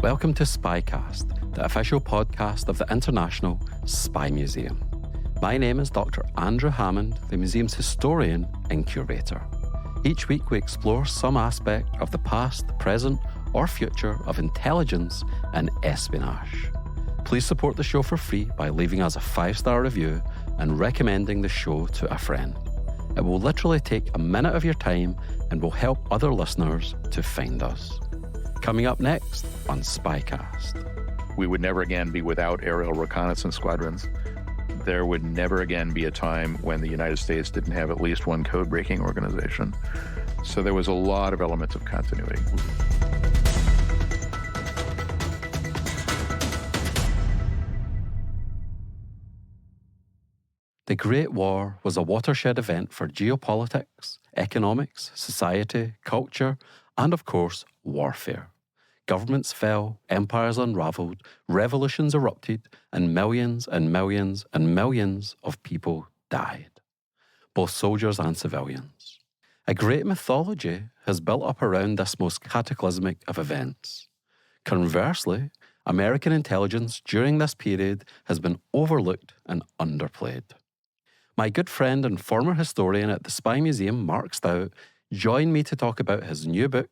Welcome to SpyCast, the official podcast of the International Spy Museum. My name is Dr. Andrew Hammond, the museum's historian and curator. Each week we explore some aspect of the past, present, or future of intelligence and espionage. Please support the show for free by leaving us a 5-star review and recommending the show to a friend. It will literally take a minute of your time and will help other listeners to find us. Coming up next on SpyCast. We would never again be without aerial reconnaissance squadrons. There would never again be a time when the United States didn't have at least one code-breaking organization. So there was a lot of elements of continuity. The Great War was a watershed event for geopolitics, economics, society, culture, and of course, warfare. Governments fell, empires unraveled, revolutions erupted, and millions and millions and millions of people died, both soldiers and civilians. A great mythology has built up around this most cataclysmic of events. Conversely, American intelligence during this period has been overlooked and underplayed. My good friend and former historian at the Spy Museum, Mark Stout, joined me to talk about his new book,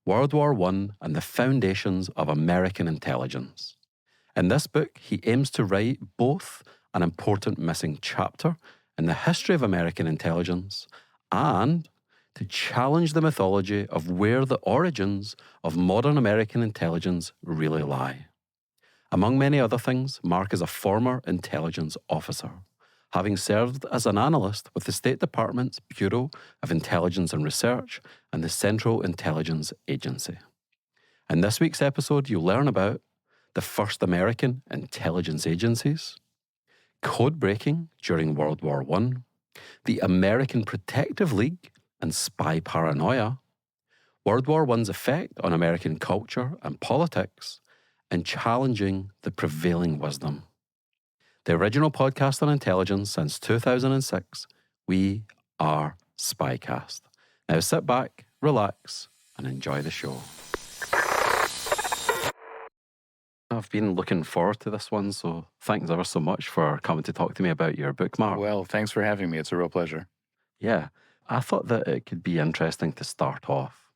World War I and the Foundations of American Intelligence. In this book, he aims to write both an important missing chapter in the history of American intelligence and to challenge the mythology of where the origins of modern American intelligence really lie. Among many other things, Mark is a former intelligence officer, having served as an analyst with the State Department's Bureau of Intelligence and Research and the Central Intelligence Agency. In this week's episode, you'll learn about the first American intelligence agencies, codebreaking during World War I, the American Protective League and spy paranoia, World War I's effect on American culture and politics, and challenging the prevailing wisdom. The original podcast on intelligence since 2006, we are SpyCast. Now sit back, relax, and enjoy the show. I've been looking forward to this one, so thanks ever so much for coming to talk to me about your book, Mark. Well, thanks for having me. It's a real pleasure. Yeah, I thought that it could be interesting to start off.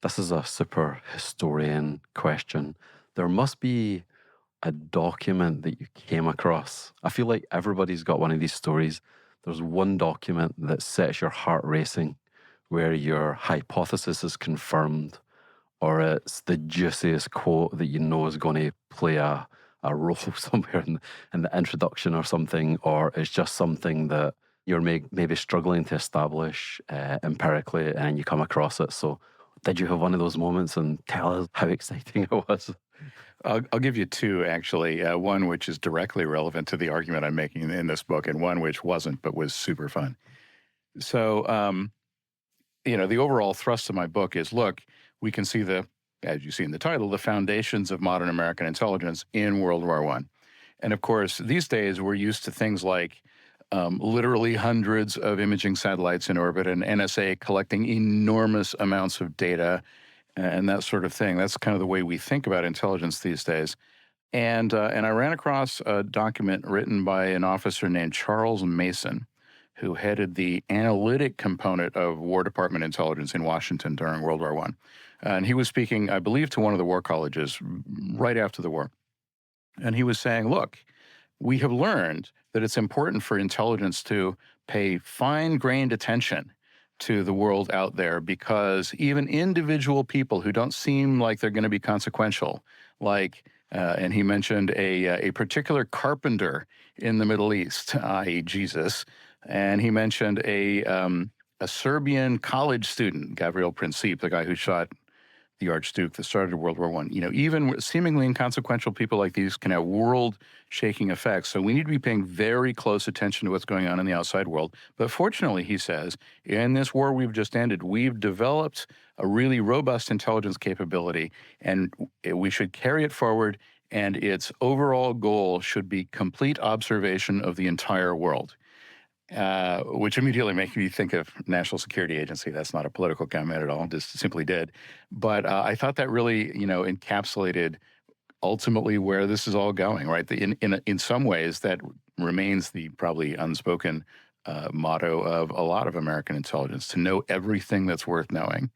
This is a super historian question. There must be a document that you came across. I feel like everybody's got one of these stories. There's one document that sets your heart racing, where your hypothesis is confirmed, or it's the juiciest quote that you know is going to play a role somewhere in the introduction or something, or it's just something that you're maybe struggling to establish empirically and you come across it. So did you have one of those moments, and tell us how exciting it was? I'll give you two, actually. One which is directly relevant to the argument I'm making in this book, and one which wasn't, but was super fun. So, the overall thrust of my book is, look, we can see as you see in the title, the foundations of modern American intelligence in World War I. And of course, these days we're used to things like literally hundreds of imaging satellites in orbit and NSA collecting enormous amounts of data and that sort of thing. That's kind of the way we think about intelligence these days. And I ran across a document written by an officer named Charles Mason, who headed the analytic component of War Department intelligence in Washington during World War I. And he was speaking, I believe, to one of the war colleges right after the war. And he was saying, look, we have learned that it's important for intelligence to pay fine-grained attention to the world out there, because even individual people who don't seem like they're going to be consequential, like, and he mentioned a particular carpenter in the Middle East, i.e. Jesus, and he mentioned a Serbian college student, Gavril Princip, the guy who shot the Archduke that started World War I. Even seemingly inconsequential people like these can have world-shaking effects. So we need to be paying very close attention to what's going on in the outside world. But fortunately, he says, in this war we've just ended, we've developed a really robust intelligence capability, and we should carry it forward, and its overall goal should be complete observation of the entire world. Which immediately makes me think of National Security Agency. That's not a political comment at all, just simply did. But I thought that really, encapsulated ultimately where this is all going, right? In some ways, that remains the probably unspoken motto of a lot of American intelligence, to know everything that's worth knowing.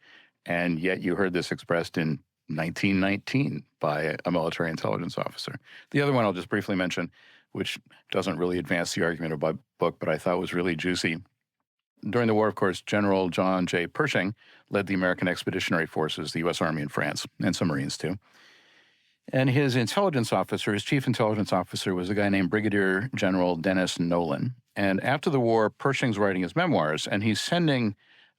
And yet you heard this expressed in 1919 by a military intelligence officer. The other one I'll just briefly mention, which doesn't really advance the argument of my book, but I thought was really juicy. During the war, of course, General John J. Pershing led the American Expeditionary Forces, the U.S. Army in France, and some Marines too. And his intelligence officer, his chief intelligence officer, was a guy named Brigadier General Dennis Nolan. And after the war, Pershing's writing his memoirs, and he's sending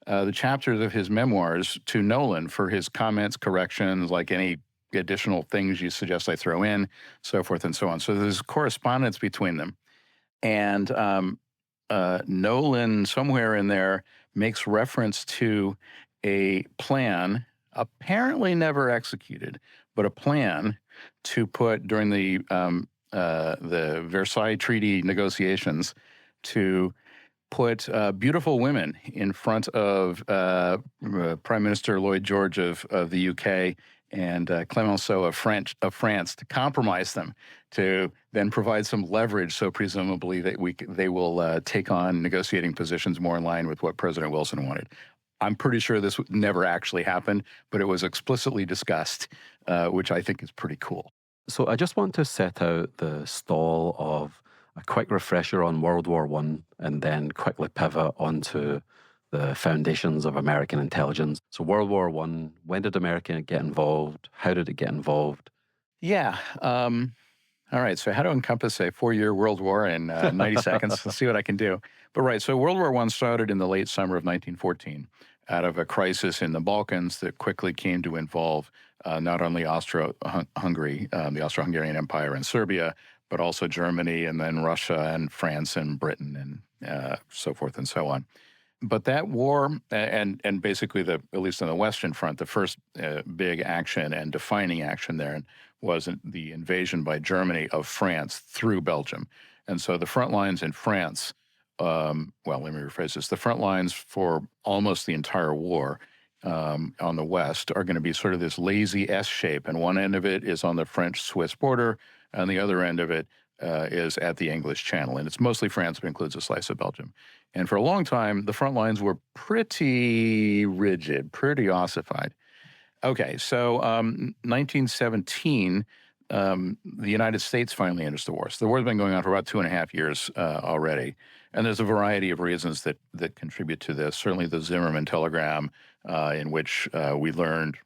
the chapters of his memoirs to Nolan for his comments, corrections, like any additional things you suggest I throw in, so forth and so on. So there's correspondence between them. And Nolan, somewhere in there, makes reference to a plan, apparently never executed, but a plan to put during the Versailles Treaty negotiations to put beautiful women in front of Prime Minister Lloyd George of the UK and Clemenceau of France to compromise them, to then provide some leverage, so presumably that they will take on negotiating positions more in line with what President Wilson wanted. I'm pretty sure this never actually happened, but it was explicitly discussed, which I think is pretty cool. So I just want to set out the stall of a quick refresher on World War I and then quickly pivot onto the foundations of American intelligence. So World War I, when did America get involved? How did it get involved? Yeah. All right. So how to encompass a 4-year world war in 90 seconds? Let's see what I can do. But right. So World War I started in the late summer of 1914 out of a crisis in the Balkans that quickly came to involve not only Austro-Hungary, the Austro-Hungarian Empire and Serbia, but also Germany and then Russia and France and Britain and so forth and so on. But that war, and basically, at least on the Western Front, the first big action and defining action there was the invasion by Germany of France through Belgium. And so the front lines in France, well, let me rephrase this. The front lines for almost the entire war on the West are going to be sort of this lazy S shape. And one end of it is on the French-Swiss border, and the other end of it is at the English Channel. And it's mostly France, but includes a slice of Belgium. And for a long time, the front lines were pretty rigid, pretty ossified. Okay, so 1917, the United States finally enters the war. So the war's been going on for about 2.5 years already. And there's a variety of reasons that contribute to this. Certainly the Zimmerman telegram, in which we learned,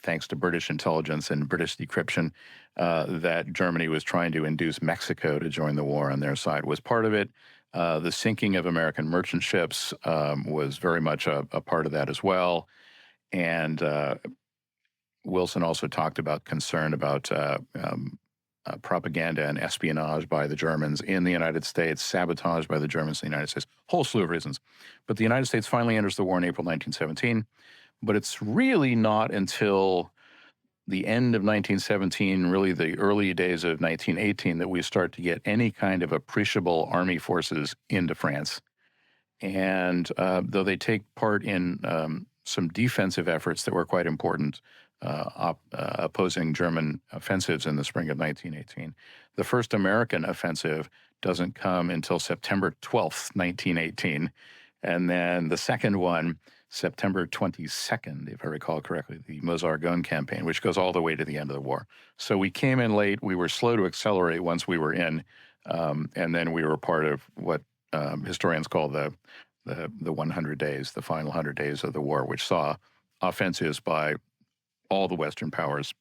thanks to British intelligence and British decryption, that Germany was trying to induce Mexico to join the war on their side, was part of it. The sinking of American merchant ships was very much a part of that as well. And Wilson also talked about concern about propaganda and espionage by the Germans in the United States, sabotage by the Germans in the United States, whole slew of reasons. But the United States finally enters the war in April 1917. But it's really not until the end of 1917, really the early days of 1918, that we start to get any kind of appreciable army forces into France. And though they take part in some defensive efforts that were quite important, opposing German offensives in the spring of 1918, the first American offensive doesn't come until September 12th, 1918. And then the second one, September 22nd, if I recall correctly, the Meuse-Argonne campaign, which goes all the way to the end of the war. So we came in late. We were slow to accelerate once we were in, and then we were part of what historians call the 100 days, the final 100 days of the war, which saw offensives by all the Western powers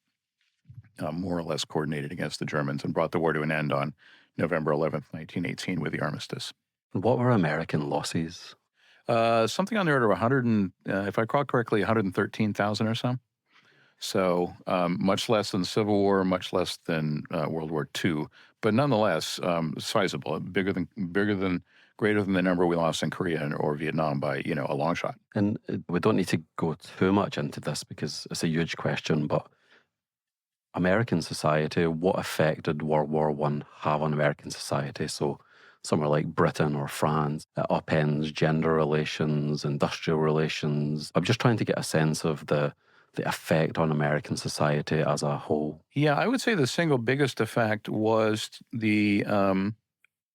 more or less coordinated against the Germans, and brought the war to an end on November 11th, 1918, with the armistice. What were American losses? Something on the order of 100, if I recall correctly, 113,000 or so. So much less than the Civil War, much less than World War II, but nonetheless sizable, greater than the number we lost in Korea or Vietnam by a long shot. And we don't need to go too much into this because it's a huge question, but American society, what effect did World War I have on American society? So somewhere like Britain or France, it upends gender relations, industrial relations. I'm just trying to get a sense of the the effect on American society as a whole? Yeah, I would say the single biggest effect was the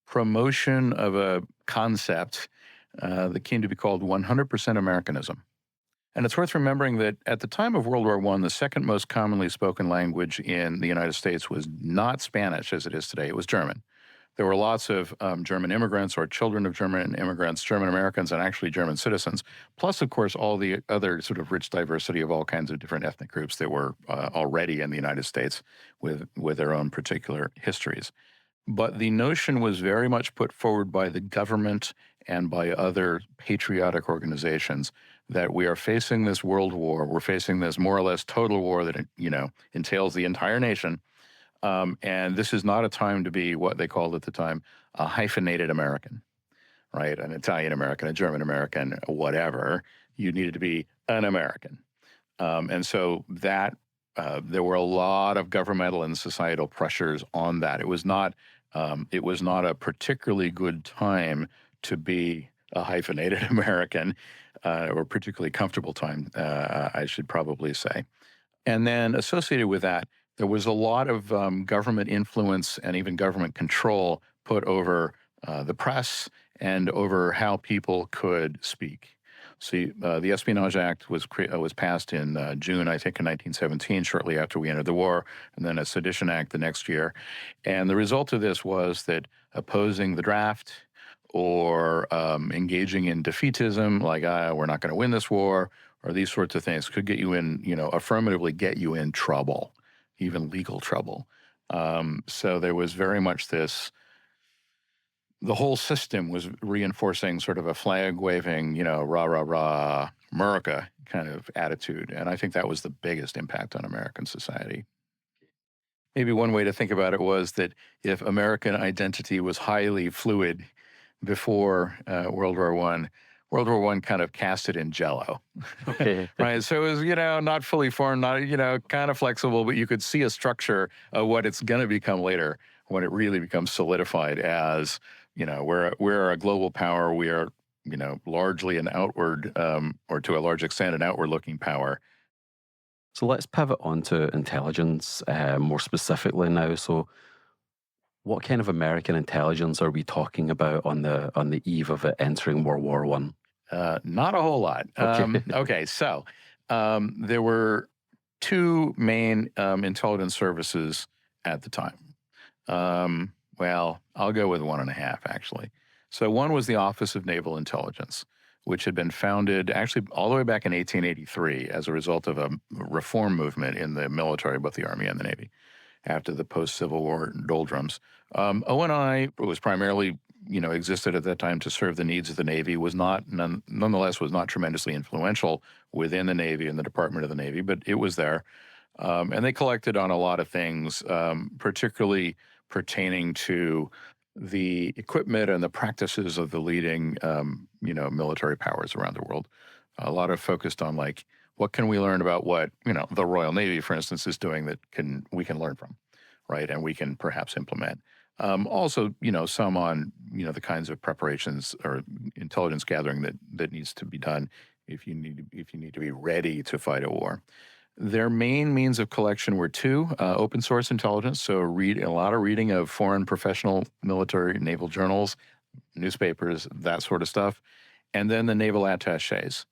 promotion of a concept that came to be called 100% Americanism. And it's worth remembering that at the time of World War I, the second most commonly spoken language in the United States was not Spanish as it is today, it was German. There were lots of German immigrants or children of German immigrants, German Americans, and actually German citizens, plus, of course, all the other sort of rich diversity of all kinds of different ethnic groups that were already in the United States with their own particular histories. But the notion was very much put forward by the government and by other patriotic organizations that we are facing this world war. We're facing this more or less total war that, entails the entire nation. And this is not a time to be what they called at the time a hyphenated American, right? An Italian American, a German American, whatever. You needed to be an American. And so that there were a lot of governmental and societal pressures on that. It was not a particularly good time to be a hyphenated American, or a particularly comfortable time, I should probably say. And then associated with that, there was a lot of government influence and even government control put over the press and over how people could speak. See, the Espionage Act was passed in June, I think, in 1917, shortly after we entered the war, and then a Sedition Act the next year. And the result of this was that opposing the draft or engaging in defeatism, like we're not going to win this war, or these sorts of things, could get you in, affirmatively get you in trouble, even legal trouble. So there was very much this. The whole system was reinforcing sort of a flag-waving, rah, rah, rah, America kind of attitude. And I think that was the biggest impact on American society. Maybe one way to think about it was that if American identity was highly fluid before World War I, World War I kind of cast it in jello, Okay. right? So it was, not fully formed, not, kind of flexible, but you could see a structure of what it's going to become later when it really becomes solidified as, we're a global power. We are, largely an outward, or to a large extent, an outward-looking power. So let's pivot on to intelligence more specifically now. So what kind of American intelligence are we talking about on the eve of it entering World War I? Not a whole lot. Okay. So there were two main intelligence services at the time. Well, I'll go with 1.5, actually. So one was the Office of Naval Intelligence, which had been founded actually all the way back in 1883 as a result of a reform movement in the military, both the Army and the Navy, after the post-Civil War doldrums. ONI was primarily, existed at that time to serve the needs of the Navy, nonetheless was not tremendously influential within the Navy and the Department of the Navy, but it was there. And they collected on a lot of things, particularly pertaining to the equipment and the practices of the leading, military powers around the world. A lot of focused on what can we learn about what, the Royal Navy, for instance, is doing that we can learn from, right? And we can perhaps implement. Also, some on, the kinds of preparations or intelligence gathering that needs to be done if you need to be ready to fight a war. Their main means of collection were two: open source intelligence, so a lot of reading of foreign professional military naval journals, newspapers, that sort of stuff, and then the naval attachés.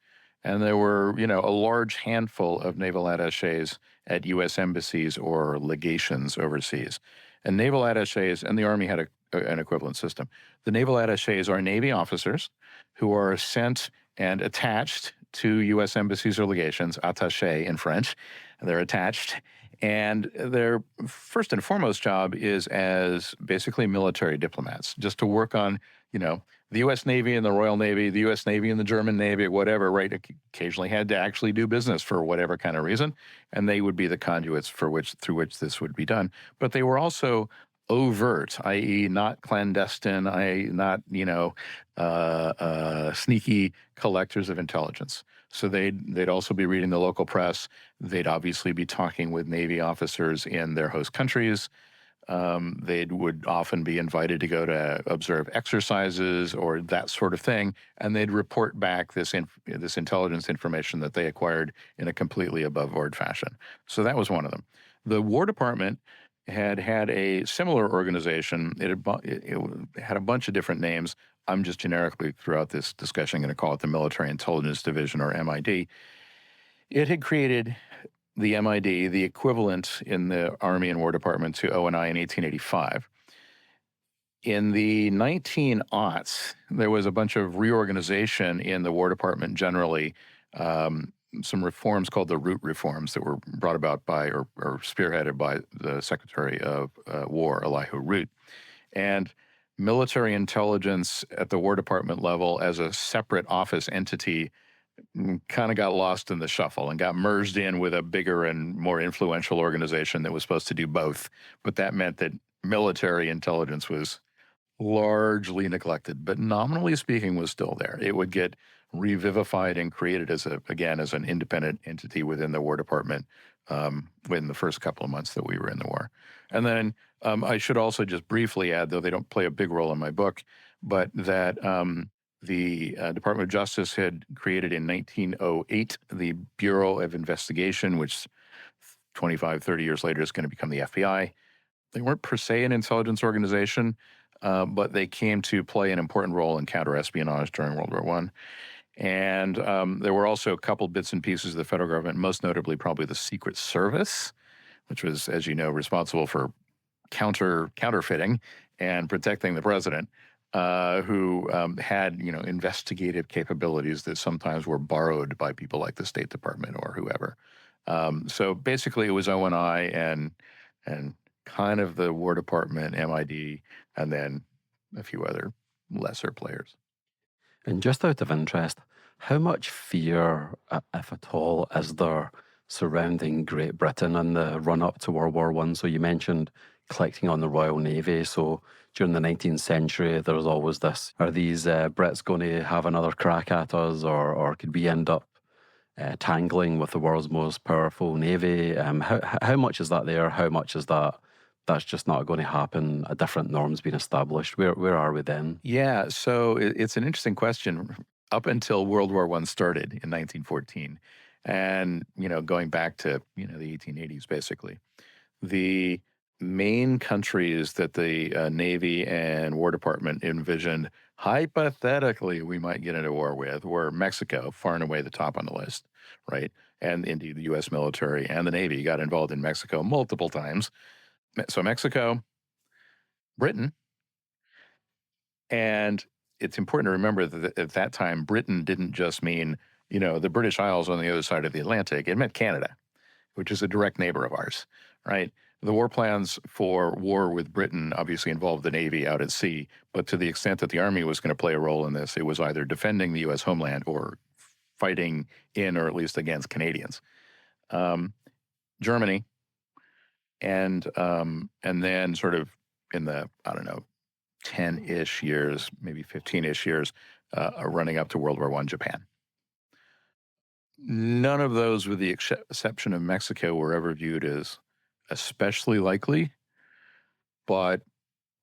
And there were, a large handful of naval attachés at U.S. embassies or legations overseas. And naval attachés, and the Army had an equivalent system. The naval attachés are Navy officers who are sent and attached to U.S. embassies or legations, attaché in French. They're attached. And their first and foremost job is as basically military diplomats, just to work on, the U.S. Navy and the Royal Navy, the U.S. Navy and the German Navy, whatever, right? Occasionally had to actually do business for whatever kind of reason. And they would be the conduits through which this would be done. But they were also overt, i.e. not clandestine, i.e. not, sneaky collectors of intelligence. So they'd also be reading the local press. They'd obviously be talking with Navy officers in their host countries. They would often be invited to go to observe exercises or that sort of thing, and they'd report back this intelligence information that they acquired in a completely above-board fashion. So that was one of them. The War Department had a similar organization. It had a bunch of different names. I'm just generically, throughout this discussion, going to call it the Military Intelligence Division, or MID. It had created the MID, the equivalent in the Army and War Department to O&I in 1885. In the 1900s, there was a bunch of reorganization in the War Department generally, some reforms called the Root Reforms that were brought about by or spearheaded by the Secretary of War, Elihu Root. And military intelligence at the War Department level as a separate office entity kind of got lost in the shuffle and got merged in with a bigger and more influential organization that was supposed to do both. But that meant that military intelligence was largely neglected, but nominally speaking was still there. It would get revivified and created as an independent entity within the War Department within the first couple of months that we were in the war. And then I should also just briefly add, though they don't play a big role in my book, but that the Department of Justice had created in 1908 the Bureau of Investigation, which 25, 30 years later is going to become the FBI. They weren't per se an intelligence organization, but they came to play an important role in counterespionage during World War I. And there were also a couple bits and pieces of the federal government, most notably probably the Secret Service, which was, as you know, responsible for counterfeiting and protecting the president, who had, investigative capabilities that sometimes were borrowed by people like the State Department or whoever. So basically it was O&I and kind of the War Department, MID, and then a few other lesser players. And just out of interest, how much fear, if at all, is there surrounding Great Britain in the run-up to World War I? So you mentioned collecting on the Royal Navy. So during the 19th century, there was always this, are these Brits going to have another crack at us, or could we end up tangling with the world's most powerful Navy? How much is that there? How much is that's just not going to happen? A different norm's been established. Where are we then? Yeah, so it's an interesting question. Up until World War I started in 1914, and going back to the 1880s, basically, the main countries that the Navy and War Department envisioned hypothetically we might get into war with were Mexico, far and away the top on the list, right? And indeed, the U.S. military and the Navy got involved in Mexico multiple times. So Mexico, Britain, and it's important to remember that at that time, Britain didn't just mean, the British Isles on the other side of the Atlantic. It meant Canada, which is a direct neighbor of ours, right? The war plans for war with Britain obviously involved the Navy out at sea, but to the extent that the Army was going to play a role in this, it was either defending the U.S. homeland or fighting in or at least against Canadians. Germany, and then sort of in the, 10-ish years, maybe 15-ish years, running up to World War I, Japan. None of those, with the exception of Mexico, were ever viewed as especially likely, but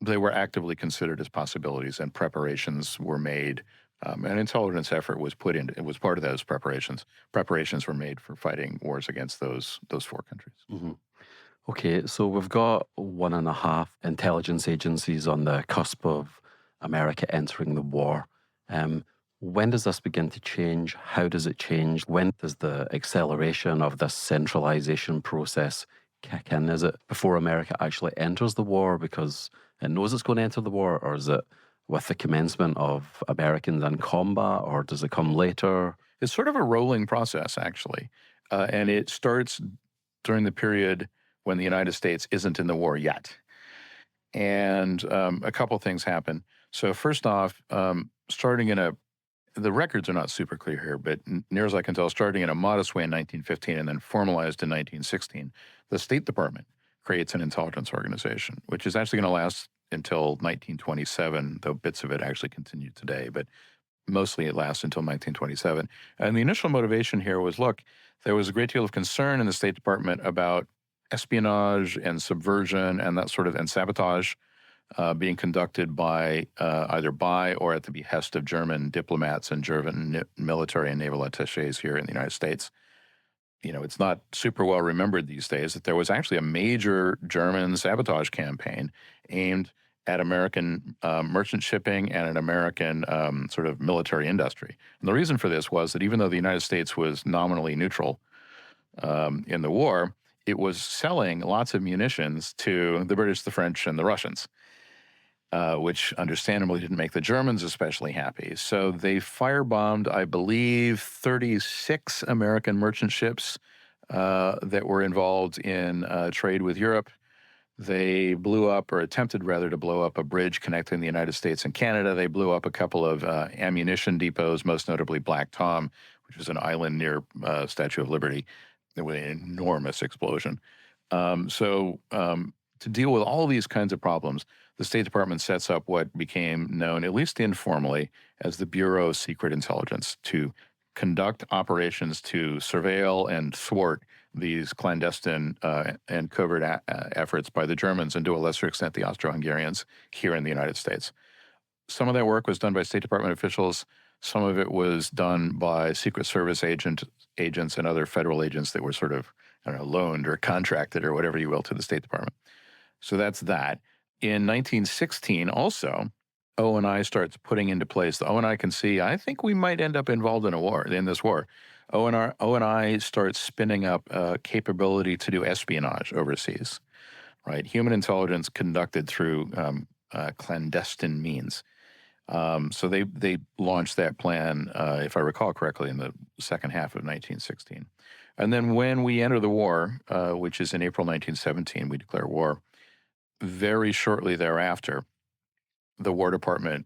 they were actively considered as possibilities, and preparations were made. An intelligence effort was put in. It was part of those preparations. Preparations were made for fighting wars against those four countries. Mm-hmm. Okay, so we've got 1.5 intelligence agencies on the cusp of America entering the war. When does this begin to change? How does it change? When does the acceleration of this centralization process kick in? Is it before America actually enters the war because it knows it's going to enter the war, or is it with the commencement of Americans in combat, or does it come later? It's sort of a rolling process, actually, and it starts during the period when the United States isn't in the war yet. And a couple things happen. So first off, the records are not super clear here, but near as I can tell, starting in a modest way in 1915 and then formalized in 1916, the State Department creates an intelligence organization, which is actually going to last until 1927, though bits of it actually continue today, but mostly it lasts until 1927. And the initial motivation here was, look, there was a great deal of concern in the State Department about espionage and subversion and that sort of, and sabotage being conducted by either by or at the behest of German diplomats and German military and naval attaches here in the United States. It's not super well remembered these days that there was actually a major German sabotage campaign aimed at American merchant shipping and an American sort of military industry. And the reason for this was that even though the United States was nominally neutral in the war, it was selling lots of munitions to the British, the French, and the Russians, which understandably didn't make the Germans especially happy. So they firebombed, I believe, 36 American merchant ships that were involved in trade with Europe. They blew up, or attempted rather to blow up, a bridge connecting the United States and Canada. They blew up a couple of ammunition depots, most notably Black Tom, which is an island near Statue of Liberty. There was an enormous explosion. To deal with all these kinds of problems, the State Department sets up what became known, at least informally, as the Bureau of Secret Intelligence, to conduct operations to surveil and thwart these clandestine and covert efforts by the Germans, and to a lesser extent the Austro-Hungarians here in the United States. Some of that work was done by State Department officials. Some of it was done by Secret Service agents and other federal agents that were sort of, loaned or contracted or whatever you will to the State Department. So that's that. In 1916, also, O&I starts putting into place. The O&I can see, I think we might end up involved in this war. O&I starts spinning up a capability to do espionage overseas, right? Human intelligence conducted through clandestine means. So they launched that plan, if I recall correctly, in the second half of 1916. And then when we enter the war, which is in April 1917, we declare war. Very shortly thereafter, the War Department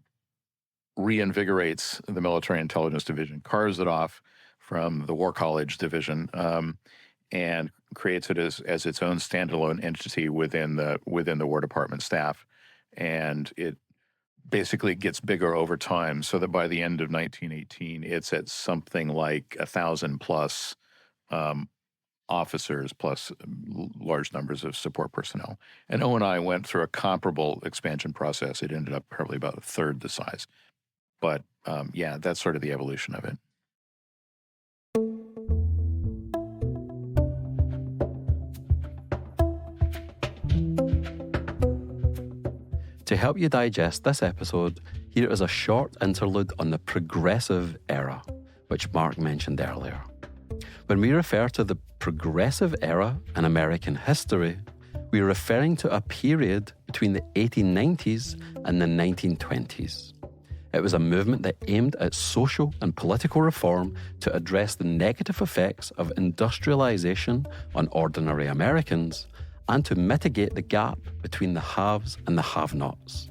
reinvigorates the Military Intelligence Division, carves it off from the War College Division, and creates it as its own standalone entity within the War Department staff. And it basically gets bigger over time, so that by the end of 1918, it's at something like 1,000 plus officers, plus large numbers of support personnel. And O&I went through a comparable expansion process. It ended up probably about a third the size. But that's sort of the evolution of it. To help you digest this episode, here is a short interlude on the progressive era, which Mark mentioned earlier. When we refer to the progressive era in American history, we are referring to a period between the 1890s and the 1920s. It was a movement that aimed at social and political reform to address the negative effects of industrialization on ordinary Americans and to mitigate the gap between the haves and the have-nots.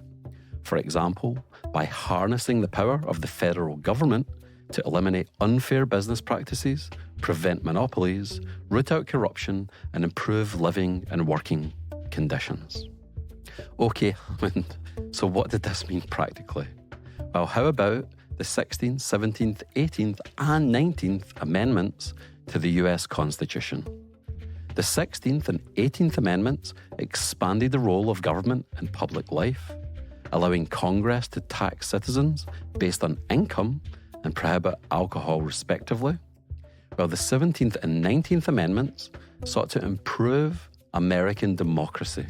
For example, by harnessing the power of the federal government to eliminate unfair business practices, prevent monopolies, root out corruption, and improve living and working conditions. Okay, so what did this mean practically? Well, how about the 16th, 17th, 18th, and 19th Amendments to the US Constitution? The 16th and 18th Amendments expanded the role of government in public life, allowing Congress to tax citizens based on income and prohibit alcohol respectively, while the 17th and 19th Amendments sought to improve American democracy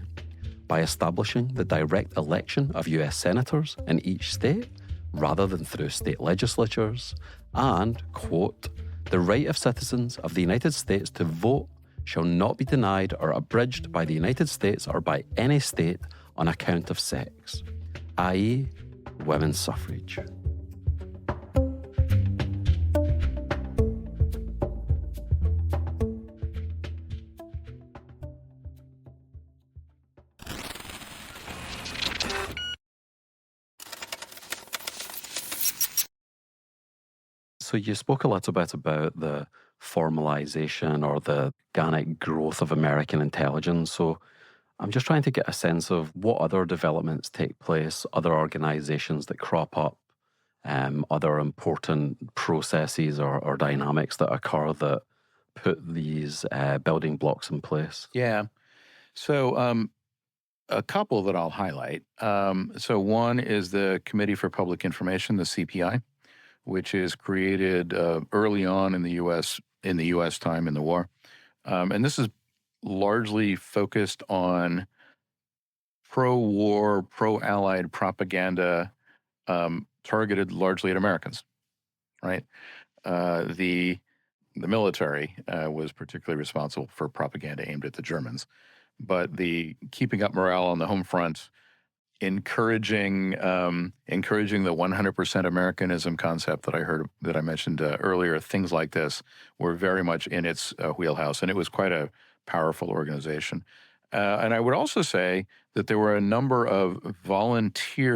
by establishing the direct election of US senators in each state rather than through state legislatures, and, quote, the right of citizens of the United States to vote shall not be denied or abridged by the United States or by any state on account of sex, i.e., women's suffrage. So you spoke a little bit about the formalization or the organic growth of American intelligence. So I'm just trying to get a sense of what other developments take place, other organizations that crop up, other important processes or dynamics that occur that put these building blocks in place? Yeah. So a couple that I'll highlight. So one is the Committee for Public Information, the CPI, which is created early on in the U.S. time in the war. And this is largely focused on pro-war, pro-allied propaganda targeted largely at Americans, right? The military was particularly responsible for propaganda aimed at the Germans, but the keeping up morale on the home front, encouraging the 100% Americanism concept that I mentioned earlier, things like this were very much in its wheelhouse, and it was quite a powerful organization. And I would also say that there were a number of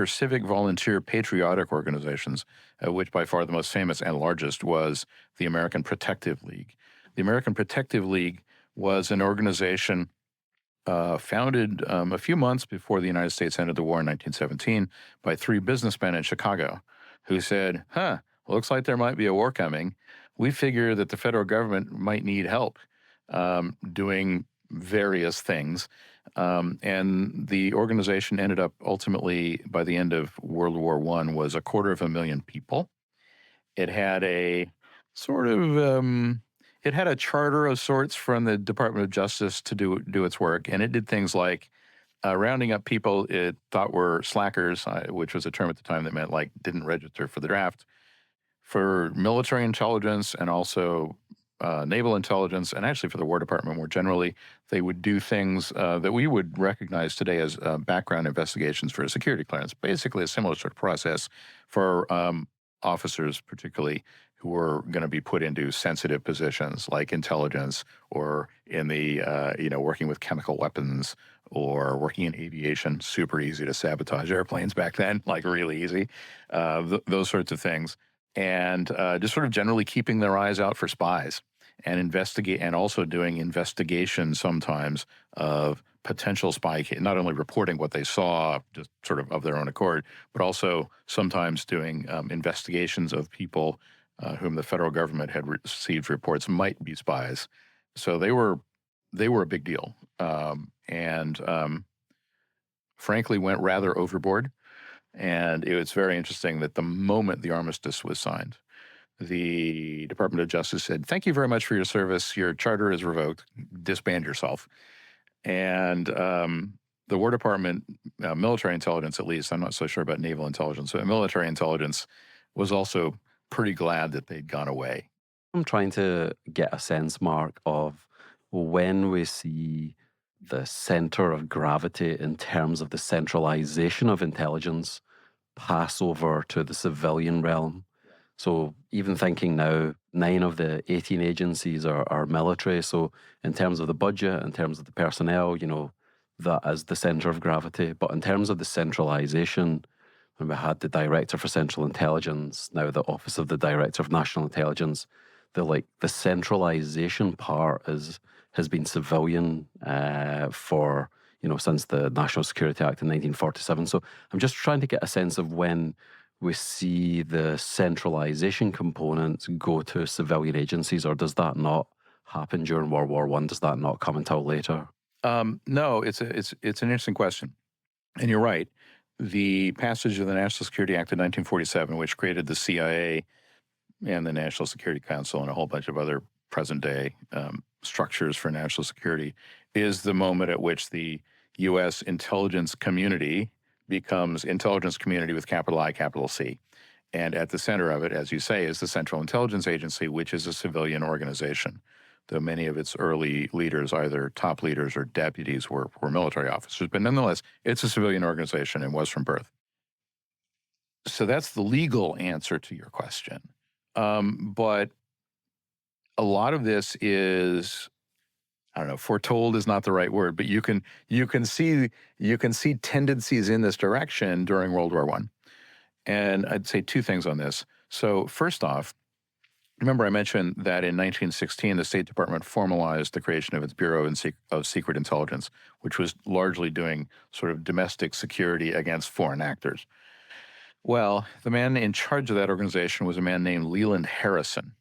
civic volunteer, patriotic organizations, which by far the most famous and largest was the American Protective League. The American Protective League was an organization founded a few months before the United States entered the war in 1917 by three businessmen in Chicago who said, looks like there might be a war coming. We figure that the federal government might need help doing various things. And the organization ended up ultimately, by the end of World War I, was 250,000 people. It had a sort of, it had a charter of sorts from the Department of Justice to do its work. And it did things like rounding up people it thought were slackers, which was a term at the time that meant like didn't register for the draft, for military intelligence and also naval intelligence, and actually for the War Department more generally. They would do things that we would recognize today as background investigations for a security clearance, basically a similar sort of process for officers particularly who were going to be put into sensitive positions like intelligence or in the, working with chemical weapons or working in aviation. Super easy to sabotage airplanes back then, like really easy, those sorts of things. And just sort of generally keeping their eyes out for spies and investigate, and also doing investigations sometimes of potential spy, not only reporting what they saw just sort of their own accord, but also sometimes doing investigations of people whom the federal government had received reports might be spies. So they were a big deal, and frankly went rather overboard. And it was very interesting that the moment the armistice was signed, the Department of Justice said, "Thank you very much for your service. Your charter is revoked. Disband yourself." And the War Department, military intelligence at least, I'm not so sure about naval intelligence, but military intelligence was also pretty glad that they'd gone away. I'm trying to get a sense, Mark, of when we see the center of gravity in terms of the centralization of intelligence pass over to the civilian realm. So even thinking now, 9 of the 18 agencies are military. So in terms of the budget, in terms of the personnel, that is the center of gravity. But in terms of the centralization, when we had the Director for Central Intelligence, now the Office of the Director of National Intelligence, the centralization part has been civilian for, since the National Security Act in 1947. So I'm just trying to get a sense of when we see the centralization components go to civilian agencies, or does that not happen during World War I? Does that not come until later? No, it's an interesting question. And you're right. The passage of the National Security Act of 1947, which created the CIA and the National Security Council and a whole bunch of other present-day structures for national security, is the moment at which the U.S. intelligence community becomes intelligence community with capital I, capital C. And at the center of it, as you say, is the Central Intelligence Agency, which is a civilian organization, though many of its early leaders, either top leaders or deputies, were military officers. But nonetheless, it's a civilian organization and was from birth. So that's the legal answer to your question. But a lot of this is, I don't know, foretold is not the right word, but you can see tendencies in this direction during World War I. And I'd say 2 things on this. So first off, remember I mentioned that in 1916, the State Department formalized the creation of its Bureau of Secret Intelligence, which was largely doing sort of domestic security against foreign actors. Well, the man in charge of that organization was a man named Leland Harrison.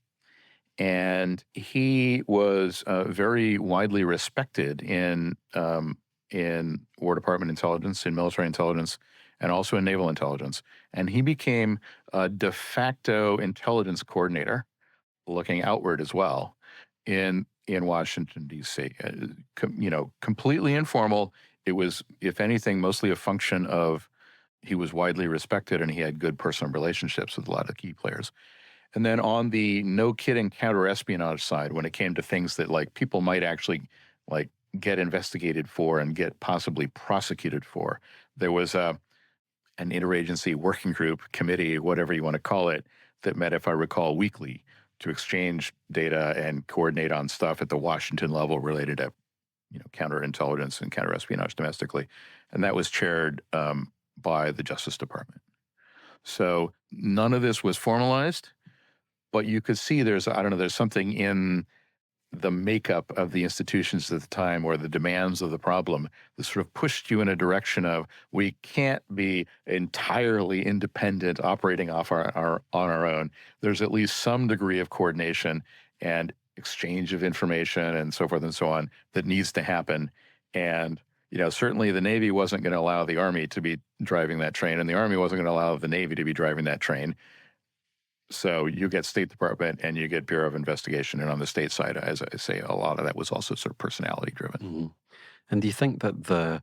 And he was very widely respected in War Department intelligence, in military intelligence, and also in naval intelligence. And he became a de facto intelligence coordinator, looking outward as well, in Washington, D.C. Completely informal. It was, if anything, mostly a function of he was widely respected and he had good personal relationships with a lot of key players. And then on the no-kidding counter-espionage side, when it came to things that like people might actually like get investigated for and get possibly prosecuted for, there was an interagency working group, committee, whatever you want to call it, that met, if I recall, weekly to exchange data and coordinate on stuff at the Washington level related to, counterintelligence and counterespionage domestically. And that was chaired by the Justice Department. So none of this was formalized, but you could see there's something in the makeup of the institutions at the time or the demands of the problem that sort of pushed you in a direction of we can't be entirely independent operating off on our own. There's at least some degree of coordination and exchange of information and so forth and so on that needs to happen. And certainly the Navy wasn't going to allow the Army to be driving that train, and the Army wasn't going to allow the Navy to be driving that train. So you get State Department and you get Bureau of Investigation. And on the state side, as I say, a lot of that was also sort of personality driven. Mm-hmm. And do you think that that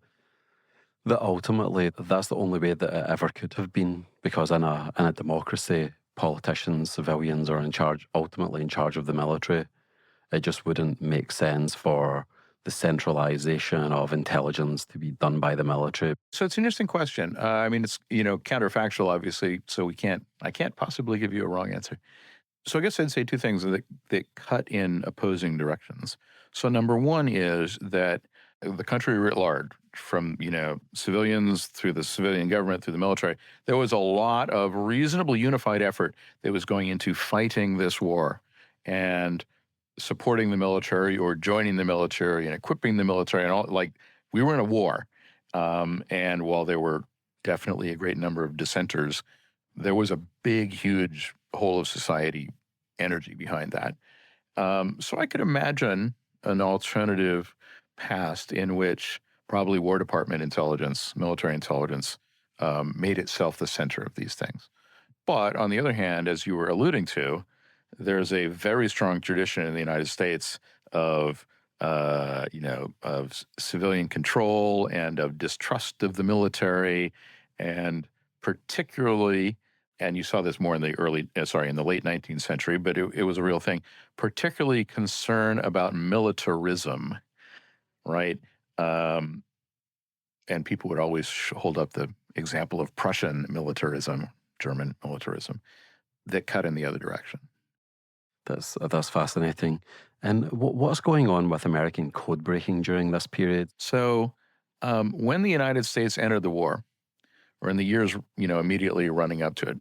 ultimately that's the only way that it ever could have been? Because in a democracy, politicians, civilians are ultimately in charge of the military. It just wouldn't make sense for the centralization of intelligence to be done by the military. So it's an interesting question. It's counterfactual, obviously. So I can't possibly give you a wrong answer. So I guess I'd say two things that cut in opposing directions. So number one is that the country writ large, from civilians through the civilian government through the military, there was a lot of reasonably unified effort that was going into fighting this war and supporting the military or joining the military and equipping the military and all. Like, we were in a war. And while there were definitely a great number of dissenters, there was a big, huge whole of society energy behind that. So I could imagine an alternative past in which probably War Department intelligence, military intelligence, made itself the center of these things. But on the other hand, as you were alluding to, there's a very strong tradition in the United States of civilian control and of distrust of the military, and particularly, and you saw this more in the late 19th century, but it was a real thing, particularly concern about militarism, right? And people would always hold up the example of Prussian militarism, German militarism, that cut in the other direction. That's fascinating. And what's going on with American code breaking during this period? So when the United States entered the war, or in the years immediately running up to it,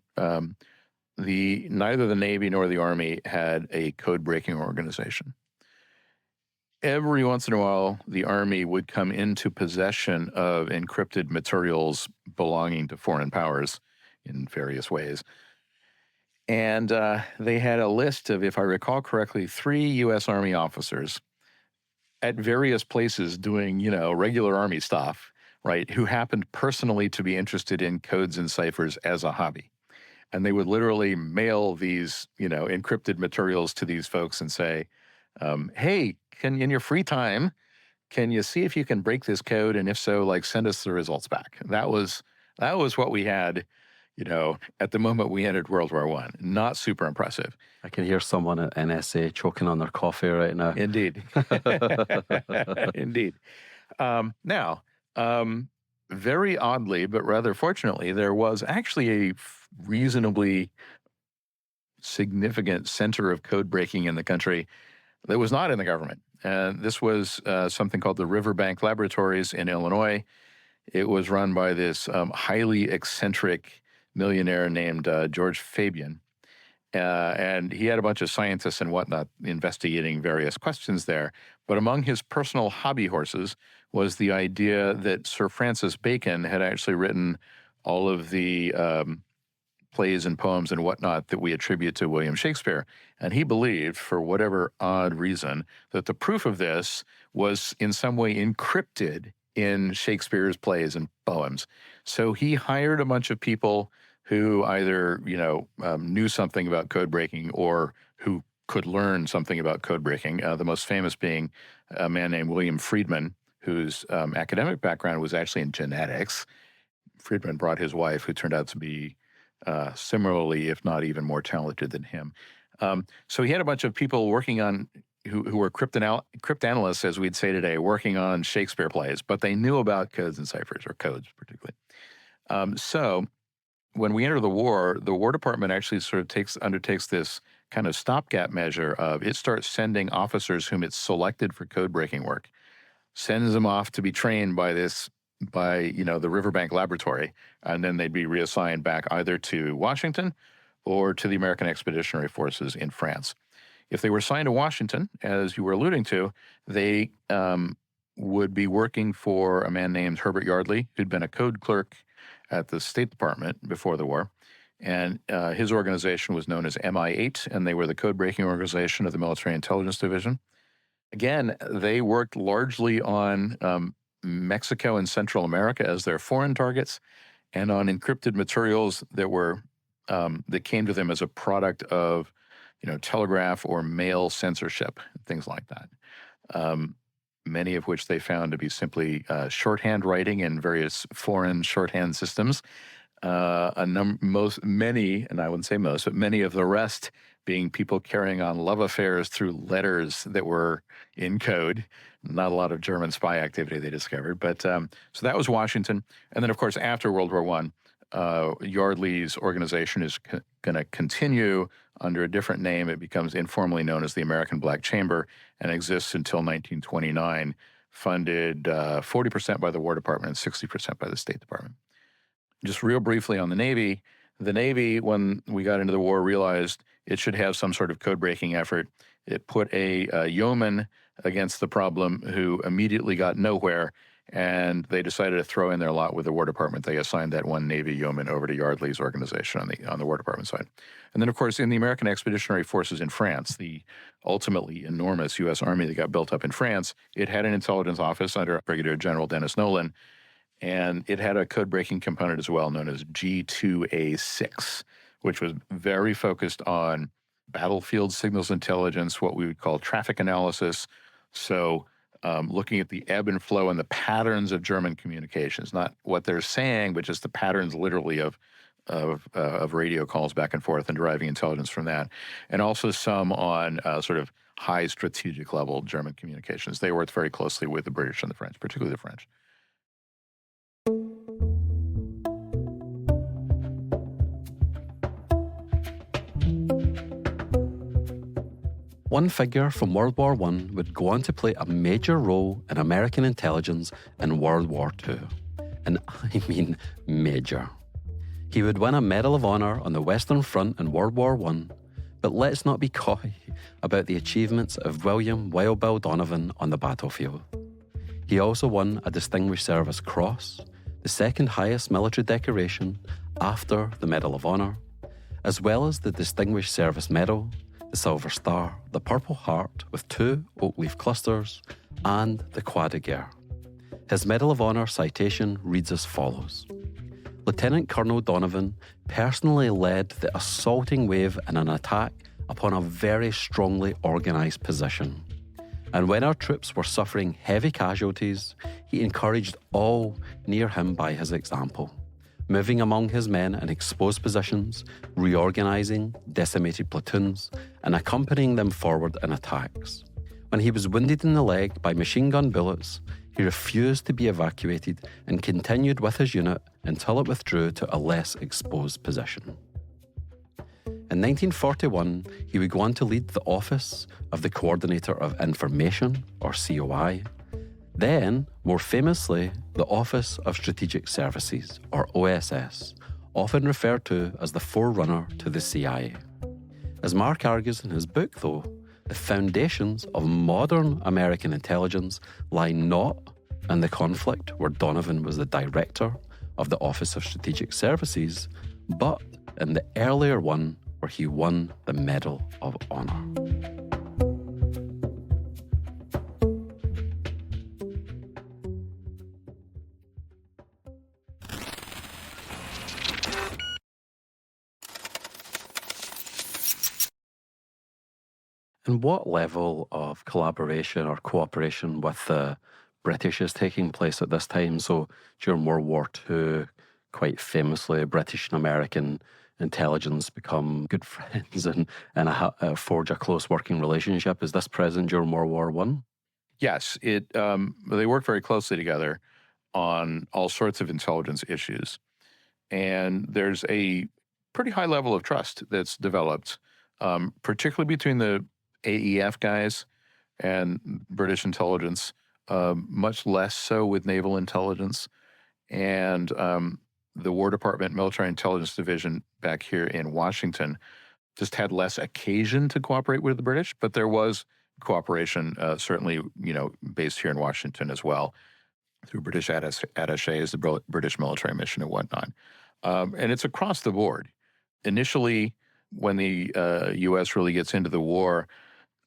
neither the Navy nor the Army had a code breaking organization. Every once in a while, the Army would come into possession of encrypted materials belonging to foreign powers in various ways. And they had a list of, if I recall correctly, 3 U.S. Army officers at various places doing, regular Army stuff, right, who happened personally to be interested in codes and ciphers as a hobby. And they would literally mail these, encrypted materials to these folks and say, hey, in your free time, can you see if you can break this code? And if so, send us the results back. That was what we had, at the moment we entered World War I. Not super impressive. I can hear someone at NSA choking on their coffee right now. Indeed. Indeed. Now, very oddly, but rather fortunately, there was actually a reasonably significant center of code breaking in the country that was not in the government. And this was something called the Riverbank Laboratories in Illinois. It was run by this highly eccentric millionaire named George Fabian. And he had a bunch of scientists and whatnot investigating various questions there. But among his personal hobby horses was the idea that Sir Francis Bacon had actually written all of the plays and poems and whatnot that we attribute to William Shakespeare. And he believed, for whatever odd reason, that the proof of this was in some way encrypted in Shakespeare's plays and poems. So he hired a bunch of people who either, knew something about code breaking or who could learn something about code breaking. The most famous being a man named William Friedman, whose academic background was actually in genetics. Friedman brought his wife, who turned out to be similarly, if not even more talented than him. So he had a bunch of people working on, who were cryptanalysts, as we'd say today, working on Shakespeare plays, but they knew about codes and ciphers, or codes particularly. So when we enter the War Department actually sort of undertakes this kind of stopgap measure of it starts sending officers whom it's selected for code breaking work, sends them off to be trained by the Riverbank Laboratory, and then they'd be reassigned back either to Washington or to the American Expeditionary Forces in France. If they were assigned to Washington, as you were alluding to, they would be working for a man named Herbert Yardley, who'd been a code clerk at the State Department before the war. And his organization was known as MI8, and they were the code-breaking organization of the Military Intelligence Division. Again, they worked largely on Mexico and Central America as their foreign targets, and on encrypted materials that came to them as a product of, telegraph or mail censorship, things like that. Many of which they found to be simply shorthand writing in various foreign shorthand systems. Many, and I wouldn't say most, but many of the rest being people carrying on love affairs through letters that were in code. Not a lot of German spy activity they discovered. But so that was Washington. And then, of course, after World War I, Yardley's organization is going to continue under a different name. It becomes informally known as the American Black Chamber and exists until 1929, funded 40% by the War Department and 60% by the State Department. Just real briefly on the Navy, when we got into the war, realized it should have some sort of code-breaking effort. It put a yeoman against the problem who immediately got nowhere, and they decided to throw in their lot with the War Department. They assigned that one Navy yeoman over to Yardley's organization on the War Department side. And then, of course, in the American Expeditionary Forces in France, the ultimately enormous U.S. Army that got built up in France, it had an intelligence office under Brigadier General Dennis Nolan, and it had a code-breaking component as well, known as G2A6, which was very focused on battlefield signals intelligence, what we would call traffic analysis. So looking at the ebb and flow and the patterns of German communications, not what they're saying, but just the patterns literally of radio calls back and forth and deriving intelligence from that. And also some on sort of high strategic level German communications. They worked very closely with the British and the French, particularly the French. One figure from World War I would go on to play a major role in American intelligence in World War II. And I mean major. He would win a Medal of Honor on the Western Front in World War I, but let's not be coy about the achievements of William Wild Bill Donovan on the battlefield. He also won a Distinguished Service Cross, the second highest military decoration after the Medal of Honor, as well as the Distinguished Service Medal, the Silver Star, the Purple Heart with 2 oak leaf clusters, and the Croix de Guerre. His Medal of Honor citation reads as follows. Lieutenant Colonel Donovan personally led the assaulting wave in an attack upon a very strongly organised position. And when our troops were suffering heavy casualties, he encouraged all near him by his example, moving among his men in exposed positions, reorganising decimated platoons, and accompanying them forward in attacks. When he was wounded in the leg by machine gun bullets, he refused to be evacuated and continued with his unit until it withdrew to a less exposed position. In 1941, he would go on to lead the Office of the Coordinator of Information, or COI, then, more famously, the Office of Strategic Services, or OSS, often referred to as the forerunner to the CIA. As Mark argues in his book, though, the foundations of modern American intelligence lie not in the conflict where Donovan was the director of the Office of Strategic Services, but in the earlier one where he won the Medal of Honor. And what level of collaboration or cooperation with the British is taking place at this time? So during World War II, quite famously, British and American intelligence become good friends and forge a close working relationship. Is this present during World War I? Yes, they work very closely together on all sorts of intelligence issues. And there's a pretty high level of trust that's developed, particularly between the AEF guys and British intelligence, much less so with naval intelligence. And the War Department Military Intelligence Division back here in Washington just had less occasion to cooperate with the British, but there was cooperation, certainly, based here in Washington as well, through British attachés, the British military mission and whatnot. And it's across the board. Initially, when the U.S. really gets into the war,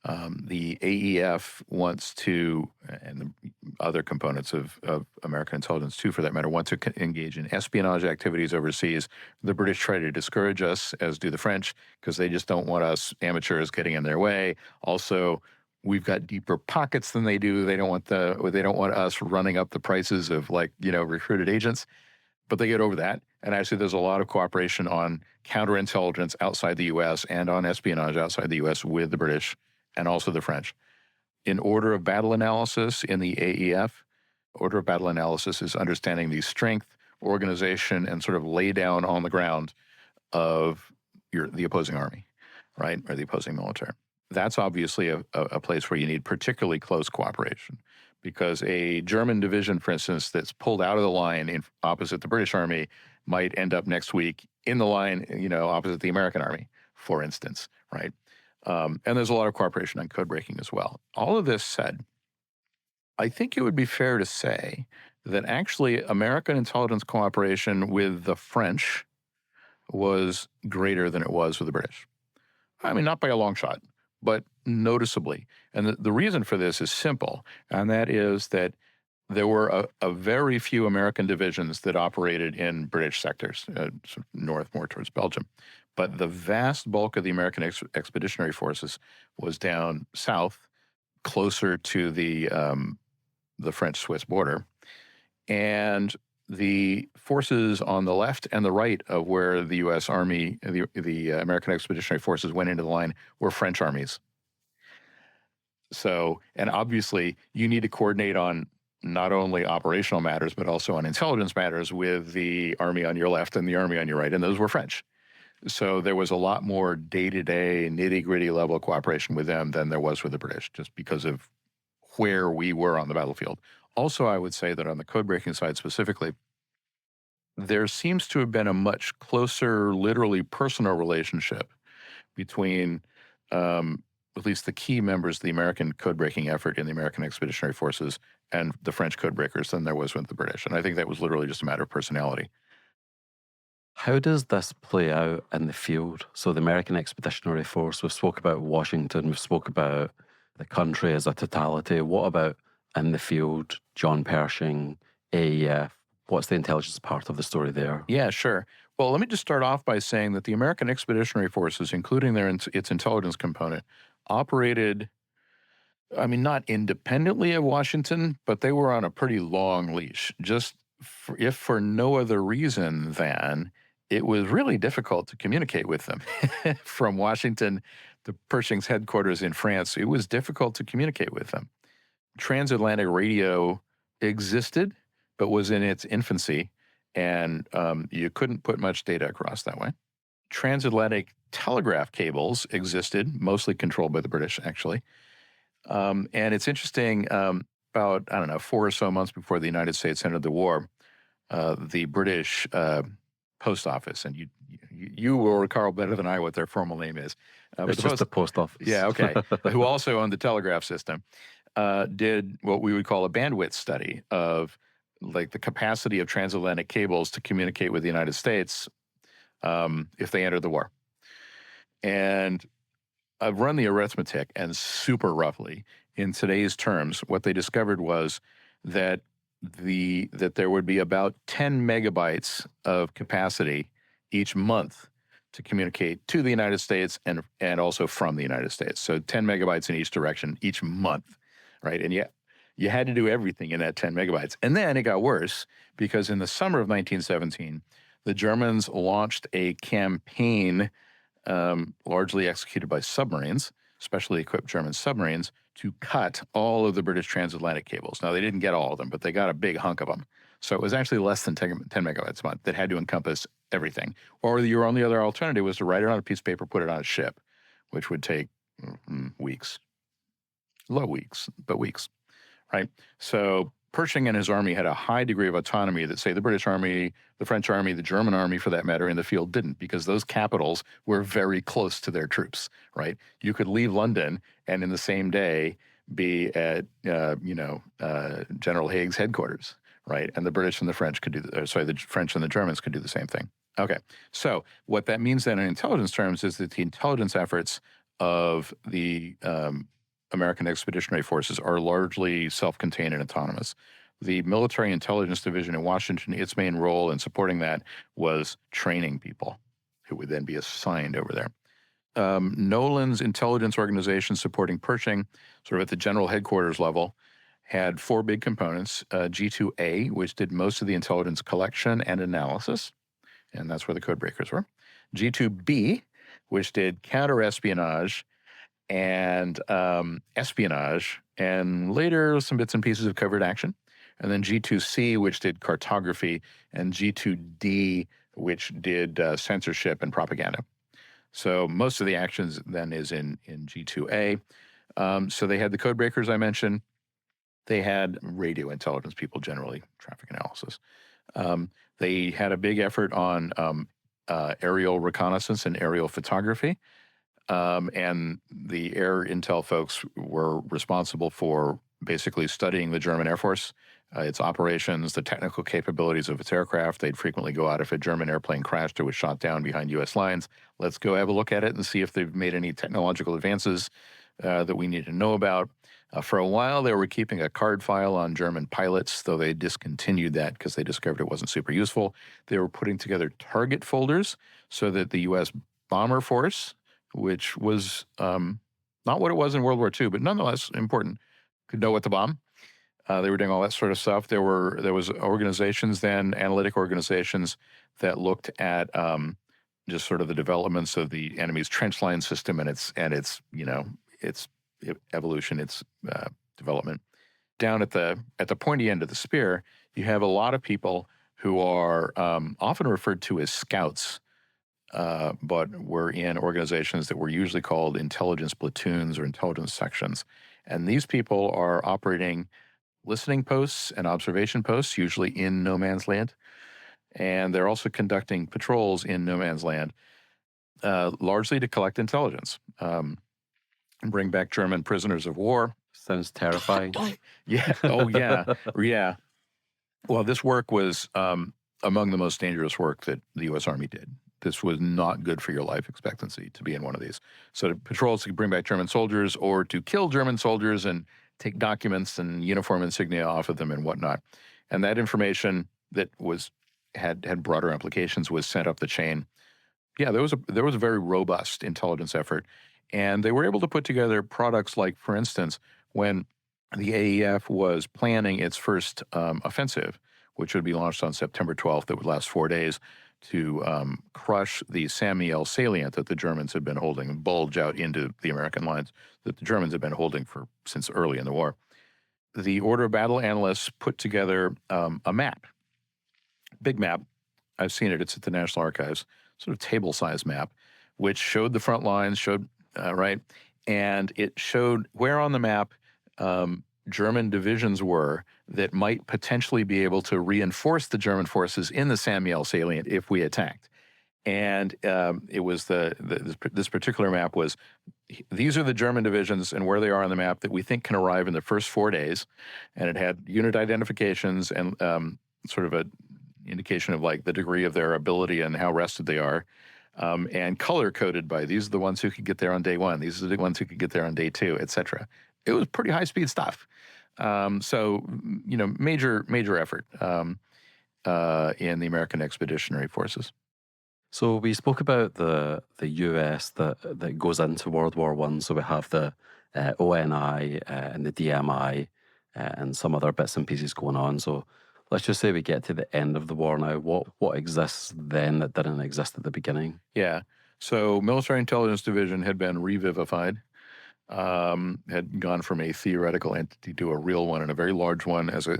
the AEF wants to, and the other components of American intelligence too, for that matter, want to engage in espionage activities overseas. The British try to discourage us, as do the French, because they just don't want us amateurs getting in their way. Also, we've got deeper pockets than they do. They don't want us running up the prices of recruited agents. But they get over that. And actually, there's a lot of cooperation on counterintelligence outside the U.S. and on espionage outside the U.S. with the British and also the French. In order of battle analysis in the AEF, order of battle analysis is understanding the strength, organization, and sort of lay down on the ground of the opposing army, right, or the opposing military. That's obviously a place where you need particularly close cooperation, because a German division, for instance, that's pulled out of the line opposite the British Army might end up next week in the line, opposite the American Army, for instance, right? And there's a lot of cooperation on codebreaking as well. All of this said, I think it would be fair to say that actually American intelligence cooperation with the French was greater than it was with the British. I mean, not by a long shot, but noticeably. And the reason for this is simple, and that is that there were a very few American divisions that operated in British sectors, north, more towards Belgium. But the vast bulk of the American expeditionary forces was down south, closer to the French-Swiss border. And the forces on the left and the right of where the U.S. Army, the American expeditionary forces went into the line were French armies. So, and obviously you need to coordinate on not only operational matters, but also on intelligence matters with the army on your left and the army on your right, and those were French. So there was a lot more day-to-day, nitty-gritty level of cooperation with them than there was with the British, just because of where we were on the battlefield. Also, I would say that on the code-breaking side specifically, there seems to have been a much closer, literally personal relationship between at least the key members of the American code-breaking effort in the American Expeditionary Forces and the French code-breakers than there was with the British. And I think that was literally just a matter of personality. How does this play out in the field? So the American Expeditionary Force, we've spoke about Washington, we've spoke about the country as a totality. What about in the field, John Pershing, AEF? What's the intelligence part of the story there? Yeah, sure. Well, let me just start off by saying that the American Expeditionary Forces, including its intelligence component, operated, I mean, not independently of Washington, but they were on a pretty long leash, if for no other reason than it was really difficult to communicate with them. From Washington to Pershing's headquarters in France, it was difficult to communicate with them. Transatlantic radio existed, but was in its infancy, and you couldn't put much data across that way. Transatlantic telegraph cables existed, mostly controlled by the British, actually. And it's interesting, about, 4 or so months before the United States entered the war, the British post office, and you will recall better than I what their formal name is. It's just the post office. Yeah, okay. Who also owned the telegraph system, did what we would call a bandwidth study of like the capacity of transatlantic cables to communicate with the United States if they entered the war. And I've run the arithmetic, and super roughly, in today's terms, what they discovered was that there would be about 10 megabytes of capacity each month to communicate to the United States and also from the United States. So 10 megabytes in each direction each month, right? And yet you had to do everything in that 10 megabytes. And then it got worse because in the summer of 1917, the Germans launched a campaign largely executed by submarines, specially equipped German submarines, to cut all of the British transatlantic cables. Now, they didn't get all of them, but they got a big hunk of them. So it was actually less than 10 megabytes a month that had to encompass everything. Or your only other alternative was to write it on a piece of paper, put it on a ship, which would take weeks. Low weeks, but weeks, right? So Pershing and his army had a high degree of autonomy that, say, the British Army, the French Army, the German Army, for that matter, in the field didn't, because those capitals were very close to their troops, right? You could leave London and in the same day be at, General Haig's headquarters, right? And the British and the French could the French and the Germans could do the same thing. Okay, so what that means then in intelligence terms is that the intelligence efforts of the American Expeditionary Forces are largely self-contained and autonomous. The Military Intelligence Division in Washington, its main role in supporting that was training people who would then be assigned over there. Nolan's intelligence organization supporting Pershing, sort of at the general headquarters level, had four big components. G2A, which did most of the intelligence collection and analysis, and that's where the codebreakers were. G2B, which did counter-espionage and espionage, and later some bits and pieces of covert action. And then G2C, which did cartography, and G2D, which did censorship and propaganda. So most of the actions then is in G2A. So they had the codebreakers I mentioned. They had radio intelligence people generally, traffic analysis. They had a big effort on aerial reconnaissance and aerial photography. And the air intel folks were responsible for basically studying the German Air Force, its operations, the technical capabilities of its aircraft. They'd frequently go out if a German airplane crashed or was shot down behind U.S. lines. Let's go have a look at it and see if they've made any technological advances that we need to know about. For a while, they were keeping a card file on German pilots, though they discontinued that because they discovered it wasn't super useful. They were putting together target folders so that the U.S. Bomber Force, which was not what it was in World War II, but nonetheless important, could know what to bomb. They were doing all that sort of stuff. There was organizations then, analytic organizations, that looked at just sort of the developments of the enemy's trench line system and its evolution, its development. Down at the pointy end of the spear, you have a lot of people who are often referred to as scouts, but were in organizations that were usually called intelligence platoons or intelligence sections. And these people are operating listening posts and observation posts, usually in no man's land. And they're also conducting patrols in no man's land, largely to collect intelligence, and bring back German prisoners of war. Sounds terrifying. Yeah. Oh, yeah. Yeah. Well, this work was among the most dangerous work that the U.S. Army did. This was not good for your life expectancy to be in one of these. So the patrols to bring back German soldiers or to kill German soldiers and take documents and uniform insignia off of them and whatnot. And that information that had broader implications was sent up the chain. Yeah, there was a very robust intelligence effort. And they were able to put together products like, for instance, when the AEF was planning its first offensive, which would be launched on September 12th, that would last 4 days, to crush the Samuel salient that the Germans had been holding and bulge out into the American lines that the Germans had been holding since early in the war. The Order of Battle analysts put together a map, big map. I've seen it. It's at the National Archives, sort of table-sized map, which showed the front lines, right? And it showed where on the map German divisions were that might potentially be able to reinforce the German forces in the Samuel salient if we attacked. And it was this particular map was, these are the German divisions and where they are on the map that we think can arrive in the first 4 days. And it had unit identifications and sort of a indication of like the degree of their ability and how rested they are, and color-coded by these are the ones who could get there on day one, these are the ones who could get there on day two, etc. It was pretty high-speed stuff. So, major effort in the American Expeditionary Forces. So we spoke about the US that goes into World War I. So we have the ONI and the DMI and some other bits and pieces going on. So let's just say we get to the end of the war now. What exists then that didn't exist at the beginning? Yeah. So Military Intelligence Division had been revivified, had gone from a theoretical entity to a real one, and a very large one, as I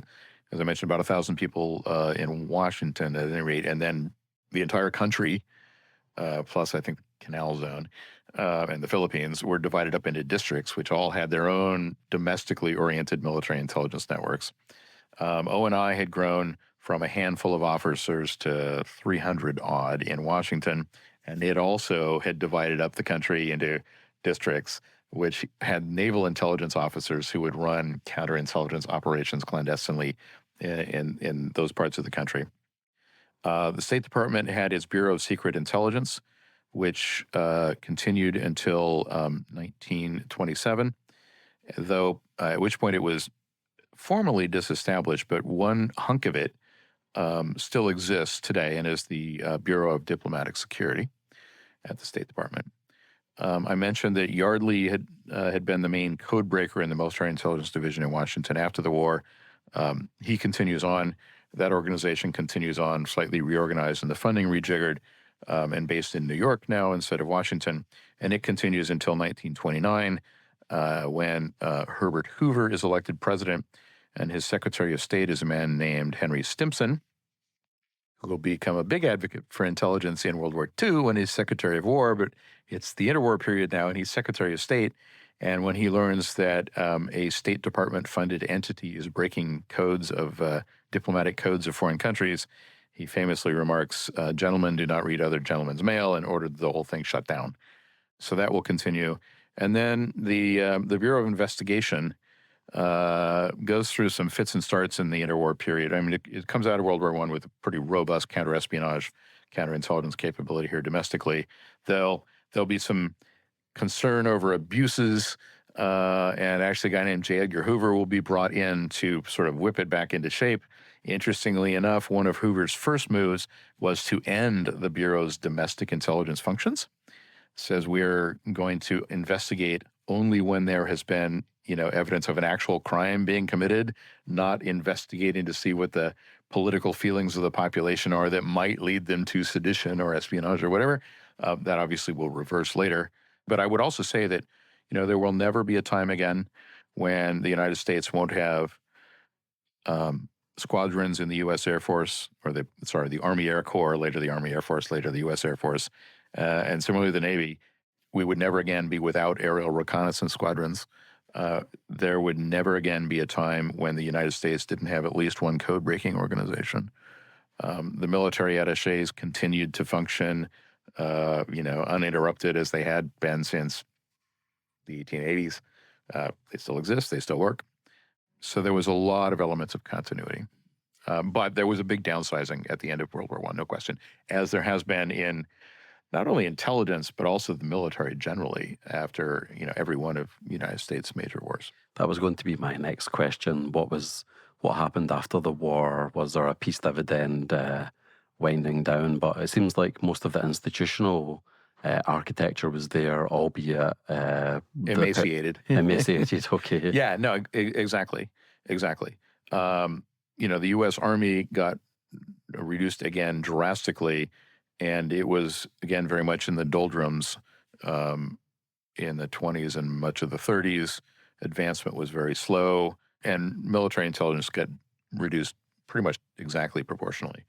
mentioned, about 1,000 people in Washington at any rate, and then the entire country, plus I think Canal Zone and the Philippines, were divided up into districts, which all had their own domestically oriented military intelligence networks. ONI had grown from a handful of officers to 300 odd in Washington, and it also had divided up the country into districts, which had naval intelligence officers who would run counterintelligence operations clandestinely in those parts of the country. The State Department had its Bureau of Secret Intelligence, which continued until 1927, though at which point it was formally disestablished, but one hunk of it still exists today and is the Bureau of Diplomatic Security at the State Department. I mentioned that Yardley had been the main code breaker in the Military Intelligence Division in Washington after the war. He continues on. That organization continues on, slightly reorganized and the funding rejiggered, and based in New York now instead of Washington. And it continues until 1929 when Herbert Hoover is elected president, and his Secretary of State is a man named Henry Stimson, who will become a big advocate for intelligence in World War II when he's Secretary of War, but it's the interwar period now, and he's Secretary of State. And when he learns that a State Department-funded entity is breaking codes of diplomatic codes of foreign countries, he famously remarks, "Gentlemen do not read other gentlemen's mail," and ordered the whole thing shut down. So that will continue. And then the Bureau of Investigation goes through some fits and starts in the interwar period. I mean, it comes out of World War I with a pretty robust counterespionage, counterintelligence capability here domestically. There'll be some concern over abuses, and actually a guy named J. Edgar Hoover will be brought in to sort of whip it back into shape. Interestingly enough, one of Hoover's first moves was to end the Bureau's domestic intelligence functions. Says we're going to investigate only when there has been, evidence of an actual crime being committed, not investigating to see what the political feelings of the population are that might lead them to sedition or espionage or whatever. That obviously will reverse later. But I would also say that, there will never be a time again when the United States won't have squadrons in the U.S. Air Force, or the Army Air Corps, later the Army Air Force, later the U.S. Air Force, and similarly the Navy. We would never again be without aerial reconnaissance squadrons. There would never again be a time when the United States didn't have at least one code-breaking organization. The military attaches continued to function, uninterrupted as they had been since the 1880s. They still exist. They still work. So there was a lot of elements of continuity. But there was a big downsizing at the end of World War I, no question, as there has been in not only intelligence, but also the military generally after, every one of the United States' major wars. That was going to be my next question. What happened after the war? Was there a peace dividend winding down? But it seems like most of the institutional architecture was there, albeit emaciated. Emaciated, okay. Yeah, no, exactly. The U.S. Army got reduced again drastically, and it was, again, very much in the doldrums in the 20s and much of the 30s. Advancement was very slow, and military intelligence got reduced pretty much exactly proportionally.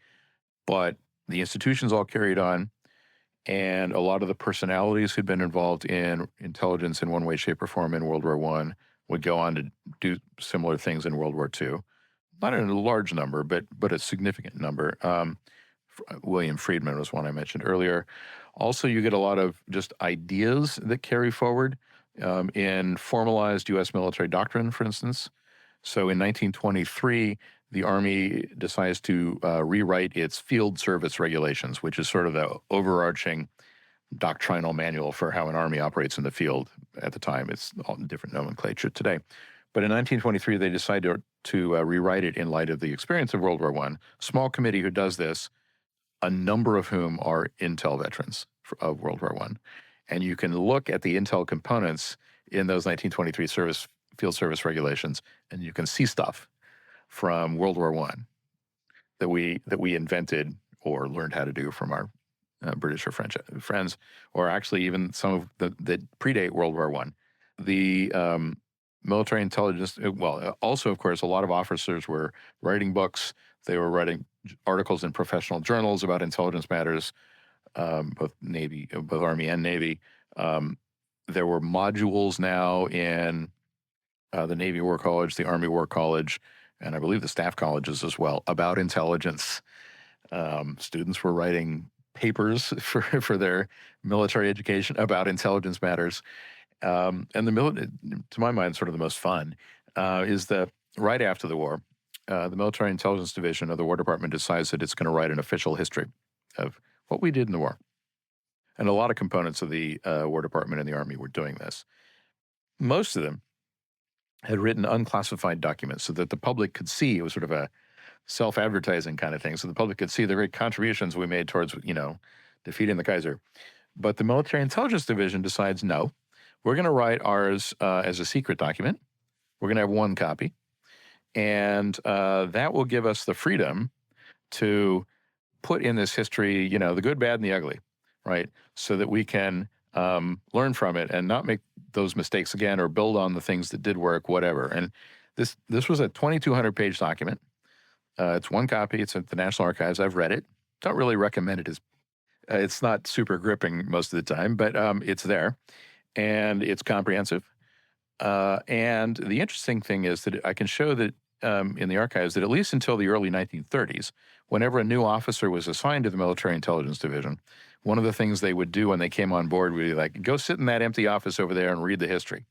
But the institutions all carried on, and a lot of the personalities who'd been involved in intelligence in one way, shape, or form in World War I would go on to do similar things in World War II. Not in a large number, but a significant number. William Friedman was one I mentioned earlier. Also, you get a lot of just ideas that carry forward in formalized U.S. military doctrine, for instance. So in 1923, the Army decides to rewrite its field service regulations, which is sort of the overarching doctrinal manual for how an Army operates in the field at the time. It's all different nomenclature today. But in 1923, they decided to rewrite it in light of the experience of World War I. Small committee who does this, a number of whom are intel veterans of World War I. And you can look at the intel components in those 1923 field service regulations, and you can see stuff from World War I that we invented or learned how to do from our British or French friends, or actually even some of that predate World War I. The military intelligence, also, of course, a lot of officers were writing books. They were writing articles in professional journals about intelligence matters, both Army and Navy. There were modules now in the Navy War College, the Army War College, and I believe the staff colleges as well, about intelligence. Students were writing papers for their military education about intelligence matters. And to my mind, sort of the most fun is that right after the war, the Military Intelligence Division of the War Department decides that it's going to write an official history of what we did in the war. And a lot of components of the War Department and the Army were doing this. Most of them had written unclassified documents so that the public could see. It was sort of a self-advertising kind of thing, so the public could see the great contributions we made towards, defeating the Kaiser. But the Military Intelligence Division decides, no, we're going to write ours as a secret document. We're going to have one copy. And that will give us the freedom to put in this history, the good, bad, and the ugly, right? So that we can learn from it and not make those mistakes again or build on the things that did work, whatever. And this was a 2,200-page document. It's one copy. It's at the National Archives. I've read it. Don't really recommend it. It's not super gripping most of the time, but it's there. And it's comprehensive. And the interesting thing is that I can show that in the archives that at least until the early 1930s, whenever a new officer was assigned to the Military Intelligence Division, one of the things they would do when they came on board would be like, go sit in that empty office over there and read the history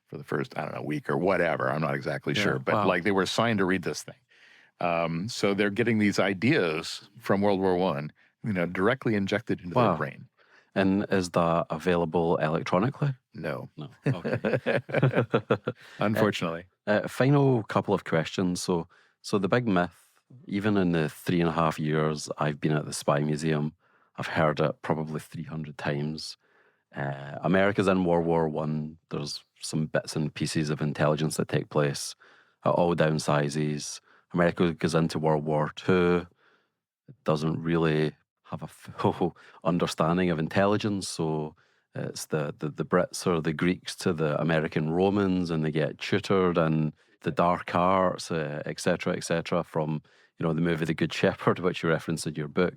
for the first, week or whatever. I'm not exactly sure. But they were assigned to read this thing. So they're getting these ideas from World War I, directly injected into their brain. And is that available electronically? No. Okay. Unfortunately. Final couple of questions. So the big myth, even in the 3.5 years I've been at the Spy Museum, I've heard it probably 300 times. America's in World War I. There's some bits and pieces of intelligence that take place at all down sizes. America goes into World War II. It doesn't really have a full understanding of intelligence. So it's the Brits or the Greeks to the American Romans, and they get tutored in the dark arts, et cetera, from the movie The Good Shepherd, which you referenced in your book.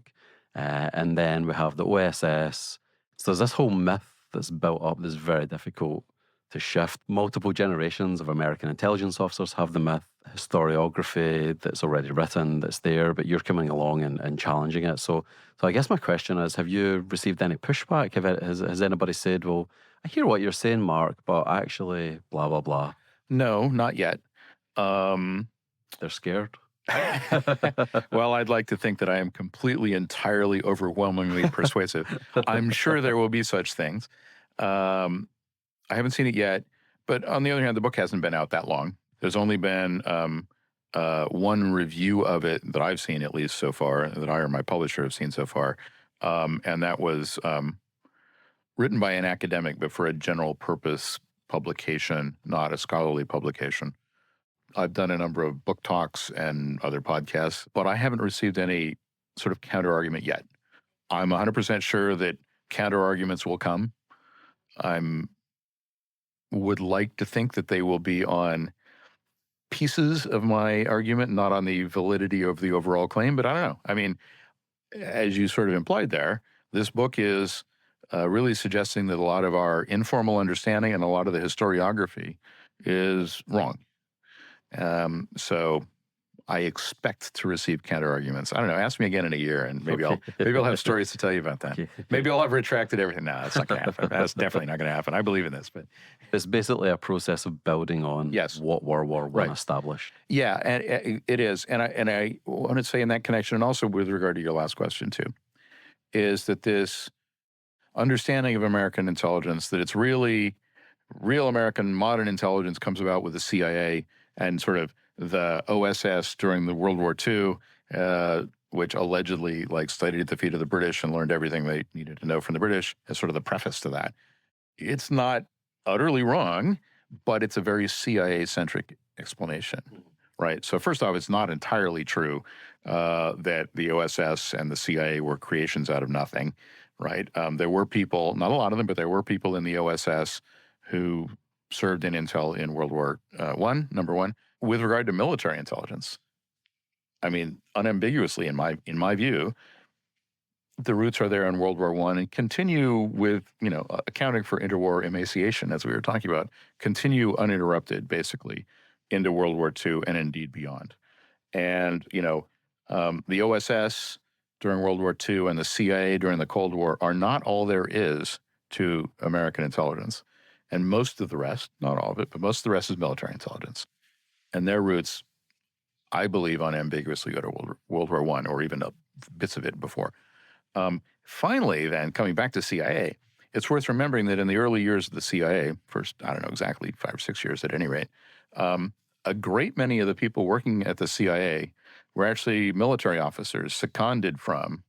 And then we have the OSS. So there's this whole myth that's built up that's very difficult to shift. Multiple generations of American intelligence officers have the myth, historiography that's already written, that's there, but you're coming along and challenging it. So I guess my question is, have you received any pushback? Has anybody said, well, I hear what you're saying, Mark, but actually blah, blah, blah? No, not yet. They're scared. Well, I'd like to think that I am completely, entirely, overwhelmingly persuasive. I'm sure there will be such things. I haven't seen it yet, but on the other hand, the book hasn't been out that long. There's only been one review of it that I've seen, at least so far, that I or my publisher have seen so far, and that was written by an academic, but for a general purpose publication, not a scholarly publication. I've done a number of book talks and other podcasts, but I haven't received any sort of counter-argument yet. I'm 100% sure that counter-arguments will come. I would like to think that they will be on pieces of my argument, not on the validity of the overall claim, but I don't know. I mean, as you sort of implied there, this book is really suggesting that a lot of our informal understanding and a lot of the historiography is wrong. So I expect to receive counter-arguments. I don't know. Ask me again in a year, and maybe I'll have stories to tell you about that. Okay. Maybe I'll have retracted everything. No, that's not going to happen. That's definitely not going to happen. I believe in this. But it's basically a process of building on what World War I established. Yeah, and it is. And I want to say in that connection, and also with regard to your last question too, is that this understanding of American intelligence, that it's really real American modern intelligence comes about with the CIA and sort of the OSS during the World War II, which allegedly studied at the feet of the British and learned everything they needed to know from the British, as sort of the preface to that. It's not utterly wrong, but it's a very CIA-centric explanation, right? So first off, it's not entirely true that the OSS and the CIA were creations out of nothing, right? There were people, not a lot of them, but there were people in the OSS who served in intel in World War I, number one. With regard to military intelligence, I mean, unambiguously, in my view, the roots are there in World War I and continue with, accounting for interwar emaciation, as we were talking about, continue uninterrupted, basically, into World War II and indeed beyond. And, the OSS during World War II and the CIA during the Cold War are not all there is to American intelligence. And most of the rest, not all of it, but most of the rest is military intelligence. And their roots, I believe, unambiguously go to World War I, or even bits of it before. Finally, then, coming back to CIA, it's worth remembering that in the early years of the CIA, first, I don't know exactly, 5 or 6 years at any rate, a great many of the people working at the CIA were actually military officers seconded from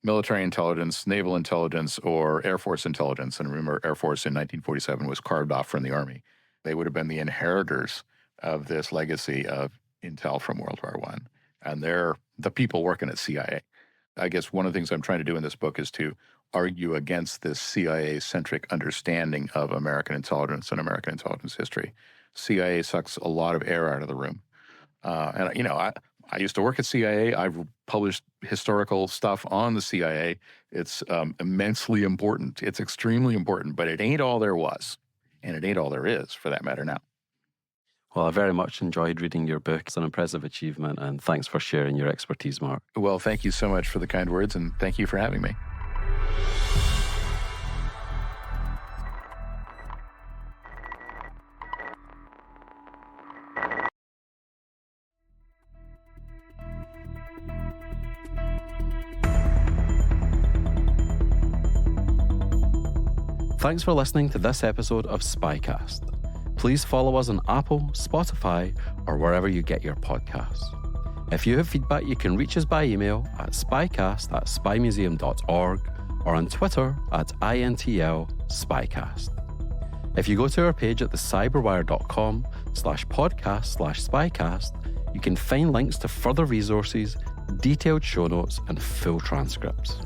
military intelligence, naval intelligence, or Air Force intelligence. And remember, Air Force in 1947 was carved off from the Army. They would have been the inheritors of this legacy of intel from World War I. And they're the people working at CIA. I guess one of the things I'm trying to do in this book is to argue against this CIA-centric understanding of American intelligence and American intelligence history. CIA sucks a lot of air out of the room. I used to work at CIA. I've published historical stuff on the CIA. It's immensely important. It's extremely important, but it ain't all there was. And it ain't all there is, for that matter, now. Well, I very much enjoyed reading your book. It's an impressive achievement, and thanks for sharing your expertise, Mark. Well, thank you so much for the kind words, and thank you for having me. Thanks for listening to this episode of SpyCast. Please follow us on Apple, Spotify, or wherever you get your podcasts. If you have feedback, you can reach us by email at spycast@spymuseum.org or on Twitter @INTL_SpyCast. If you go to our page at thecyberwire.com/podcast/SpyCast, you can find links to further resources, detailed show notes, and full transcripts.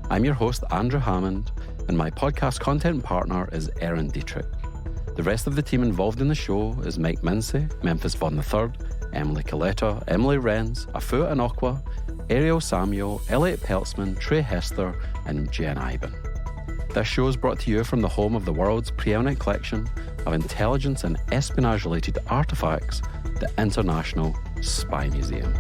I'm your host, Andrew Hammond, and my podcast content partner is Erin Dietrich. The rest of the team involved in the show is Mike Mincy, Memphis Von III, Emily Coletta, Emily Renz, Afu Anokwa, Ariel Samuel, Elliot Peltzman, Trey Hester, and Jen Iben. This show is brought to you from the home of the world's preeminent collection of intelligence and espionage-related artifacts, the International Spy Museum.